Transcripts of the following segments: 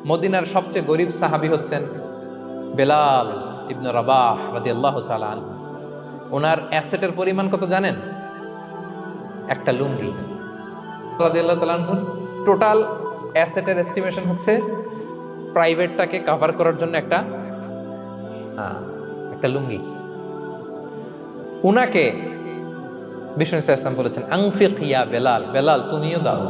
মদিনার সবচেয়ে গরিব সাহাবী হচ্ছেন বেলাল ইবনে রাবাহ রাদিয়াল্লাহু তাআলা আনহু। ওনার অ্যাসেটের পরিমাণ কত জানেন? একটা লুঙ্গি। রাদিয়াল্লাহু তাআলা আনহু টোটাল অ্যাসেটের এস্টিমেশন হচ্ছে প্রাইভেটটাকে কভার করার জন্য একটা লুঙ্গি। উনাকে বিষ্ণু ইসলাম বলেছেন আনফিক ইয়া বেলাল, বেলাল তুমিও দাও।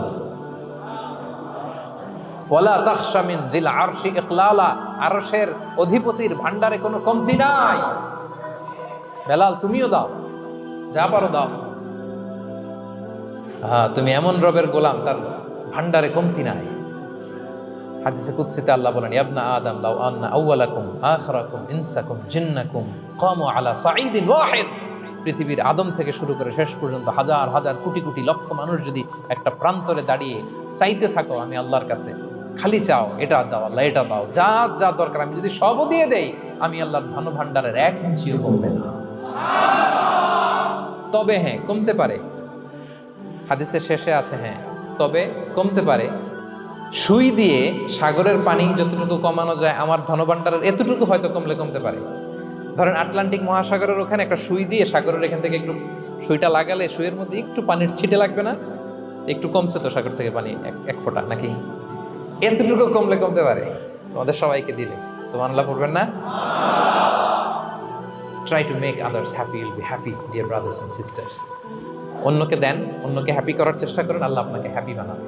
ওয়ালা তাখশা মিন যিল আরশি ইকলালা, আরশের অধিপতির ভান্ডারে কোনো কমতি নাই। বেলাল তুমিও দাও, যা পারো দাও। তুমি এমন রবের গোলাম, তার ভান্ডারে কমতি নাই। হাদিসে কুদসিতে আল্লাহ বলেন, ইবনা আদম লাউ আন্না আউওয়ালাকুম আখিরাকুম ইনসাকুম জিন্নাকুম কামু আলা সাঈদিন ওয়াহিদ। পৃথিবীর আদম থেকে শুরু করে শেষ পর্যন্ত হাজার হাজার কোটি কোটি লক্ষ মানুষ যদি একটা প্রান্তরে দাঁড়িয়ে চাইতে থাকো আমি আল্লাহর কাছে, খালি চাও এটা দাও আল্লাহ, এটা দাও, যা যা দরকার আমি যদি সবও দিয়ে দেই, আমি আল্লাহর ধন ভান্ডারের 1 ইঞ্চিও কমবে না। তবে হ্যাঁ, কমতে পারে। হাদিসের শেষে আছে হ্যাঁ, তবে কমতে পারে। সুই দিয়ে সাগরের পানি যতটুকু কমানো যায়, আমার ধনভাণ্ডারের এতটুকু হয়তো কমতে পারে। ধরেন আটলান্টিক মহাসাগরের ওখানে একটা সুই দিয়ে সাগরের এখান থেকে একটু সুইটা লাগালে সুইয়ের মধ্যে একটু পানির ছিটে লাগবে না? একটু কমছে তো সাগর থেকে পানি, এক ফোঁটা নাকি? এতটুকু কমতে পারে তোমাদের সবাইকে দিলে। সুবহানাল্লাহ পড়বেন না? Try to make others happy, will be happy dear brothers and sisters. অন্যকে দেন, অন্যকে হ্যাপি করার চেষ্টা করেন, আল্লাহ আপনাকে হ্যাপি বানাবে।